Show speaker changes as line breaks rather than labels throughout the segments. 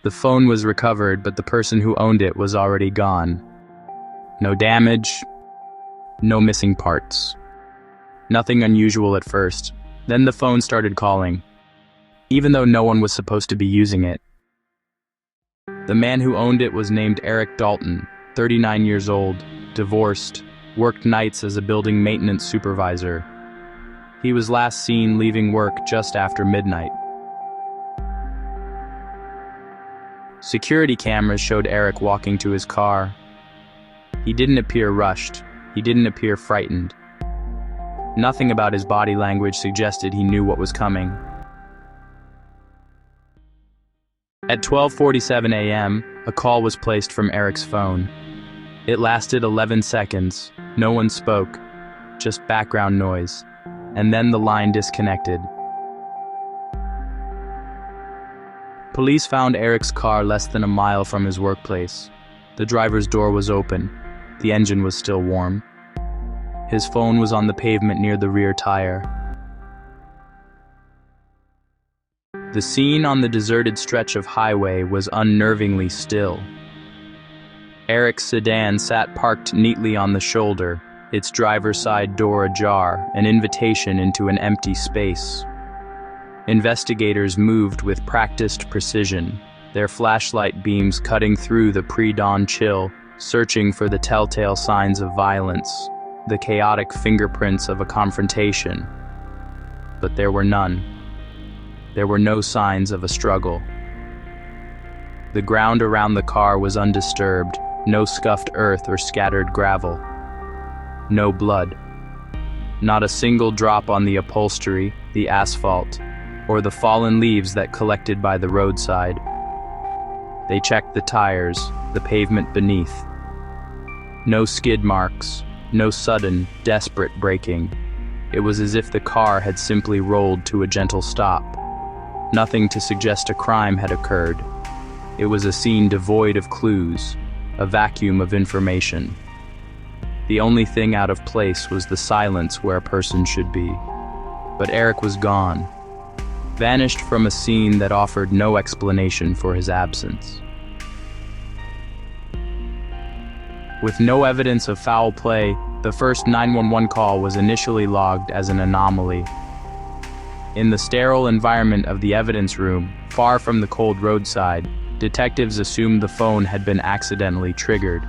The phone was recovered, but the person who owned it was already gone. No damage, no missing parts. Nothing unusual at first. Then the phone started calling, even though no one was supposed to be using it. The man who owned it was named Eric Dalton, 39 years old, divorced, worked nights as a building maintenance supervisor. He was last seen leaving work just after midnight. Security cameras showed Eric walking to his car. He didn't appear rushed. He didn't appear frightened. Nothing about his body language suggested he knew what was coming. At 12:47 a.m., a call was placed from Eric's phone. It lasted 11 seconds. No one spoke, just background noise, and then the line disconnected. Police found Eric's car less than a mile from his workplace. The driver's door was open. The engine was still warm. His phone was on the pavement near the rear tire. The scene on the deserted stretch of highway was unnervingly still. Eric's sedan sat parked neatly on the shoulder, its driver's side door ajar, an invitation into an empty space. Investigators moved with practiced precision, their flashlight beams cutting through the pre-dawn chill, searching for the telltale signs of violence, the chaotic fingerprints of a confrontation. But there were none. There were no signs of a struggle. The ground around the car was undisturbed, no scuffed earth or scattered gravel. No blood. Not a single drop on the upholstery, the asphalt, or the fallen leaves that collected by the roadside. They checked the tires, the pavement beneath. No skid marks, no sudden, desperate braking. It was as if the car had simply rolled to a gentle stop. Nothing to suggest a crime had occurred. It was a scene devoid of clues, a vacuum of information. The only thing out of place was the silence where a person should be. But Eric was gone, vanished from a scene that offered no explanation for his absence. With no evidence of foul play, the first 911 call was initially logged as an anomaly. In the sterile environment of the evidence room, far from the cold roadside, detectives assumed the phone had been accidentally triggered.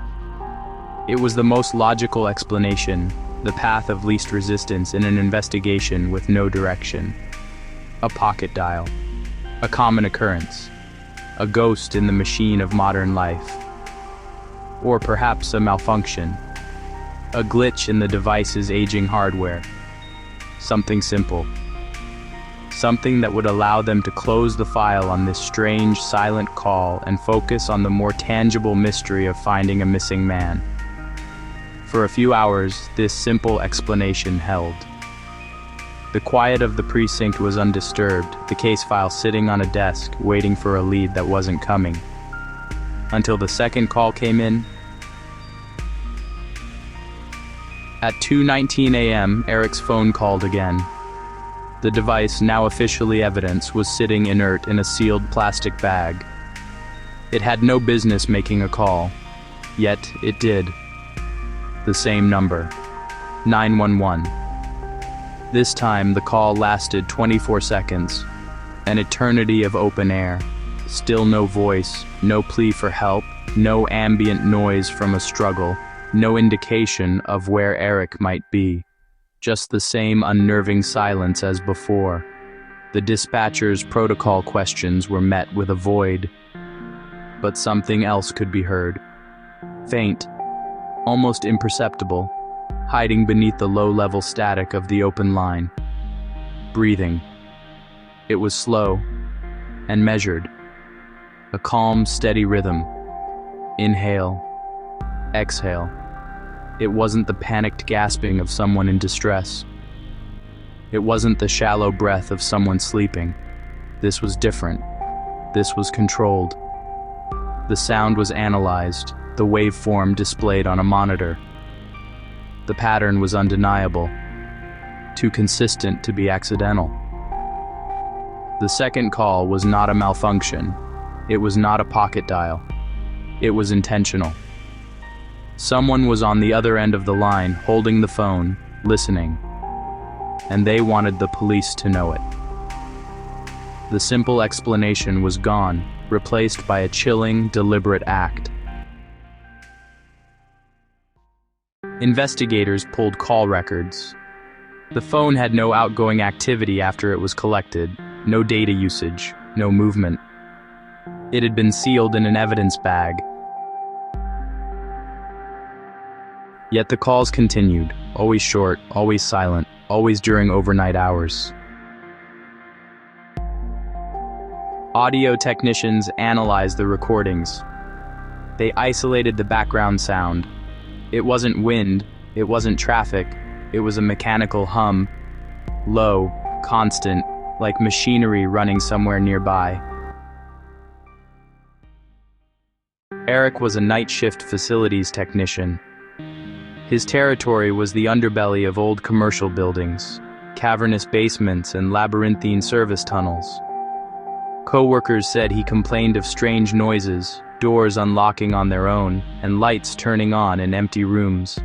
It was the most logical explanation, the path of least resistance in an investigation with no direction. A pocket dial. A common occurrence. A ghost in the machine of modern life. Or perhaps a malfunction. A glitch in the device's aging hardware. Something simple. Something that would allow them to close the file on this strange, silent call and focus on the more tangible mystery of finding a missing man. For a few hours, this simple explanation held. The quiet of the precinct was undisturbed, the case file sitting on a desk, waiting for a lead that wasn't coming. Until the second call came in. At 2:19 a.m., Eric's phone called again. The device, now officially evidence, was sitting inert in a sealed plastic bag. It had no business making a call, yet it did. The same number, 911. This time, the call lasted 24 seconds, an eternity of open air. Still no voice, no plea for help, no ambient noise from a struggle, no indication of where Eric might be. Just the same unnerving silence as before. The dispatcher's protocol questions were met with a void. But something else could be heard. Faint, almost imperceptible, hiding beneath the low-level static of the open line. Breathing. It was slow and measured. A calm, steady rhythm. Inhale. Exhale. It wasn't the panicked gasping of someone in distress. It wasn't the shallow breath of someone sleeping. This was different. This was controlled. The sound was analyzed, the waveform displayed on a monitor. The pattern was undeniable, too consistent to be accidental. The second call was not a malfunction. It was not a pocket dial. It was intentional. Someone was on the other end of the line, holding the phone, listening. And they wanted the police to know it. The simple explanation was gone, replaced by a chilling, deliberate act. Investigators pulled call records. The phone had no outgoing activity after it was collected, no data usage, no movement. It had been sealed in an evidence bag. Yet the calls continued, always short, always silent, always during overnight hours. Audio technicians analyzed the recordings. They isolated the background sound. It wasn't wind, it wasn't traffic, it was a mechanical hum, low, constant, like machinery running somewhere nearby. Eric was a night shift facilities technician. His territory was the underbelly of old commercial buildings, cavernous basements and labyrinthine service tunnels. Co-workers said he complained of strange noises, doors unlocking on their own, and lights turning on in empty rooms.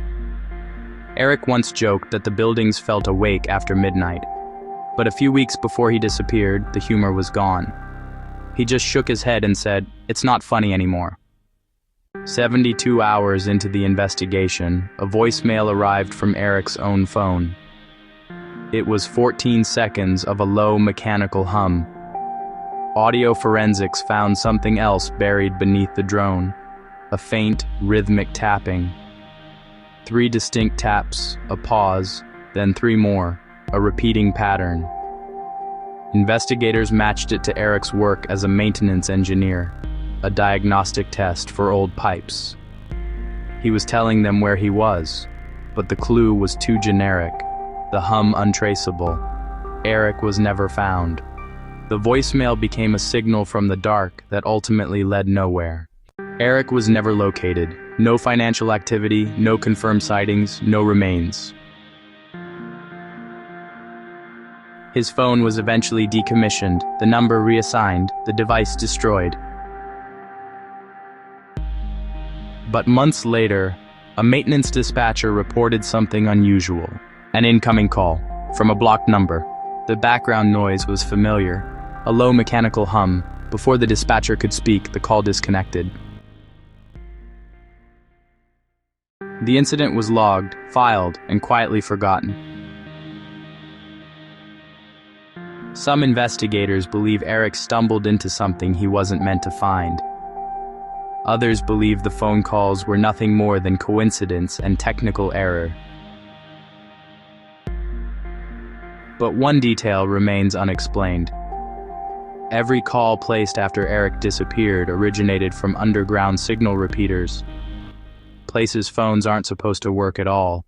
Eric once joked that the buildings felt awake after midnight, but a few weeks before he disappeared, the humor was gone. He just shook his head and said, "It's not funny anymore." 72 hours into the investigation, a voicemail arrived from Eric's own phone. It was 14 seconds of a low mechanical hum. Audio forensics found something else buried beneath the drone, a faint, rhythmic tapping. 3 distinct taps, a pause, then 3 more, a repeating pattern. Investigators matched it to Eric's work as a maintenance engineer, a diagnostic test for old pipes. He was telling them where he was, but the clue was too generic, the hum untraceable. Eric was never found. The voicemail became a signal from the dark that ultimately led nowhere. Eric was never located. No financial activity, no confirmed sightings, no remains. His phone was eventually decommissioned, the number reassigned, the device destroyed. But months later, a maintenance dispatcher reported something unusual. An incoming call, from a blocked number. The background noise was familiar, a low mechanical hum. Before the dispatcher could speak, the call disconnected. The incident was logged, filed, and quietly forgotten. Some investigators believe Eric stumbled into something he wasn't meant to find. Others believe the phone calls were nothing more than coincidence and technical error. But one detail remains unexplained. Every call placed after Eric disappeared originated from underground signal repeaters. Places phones aren't supposed to work at all.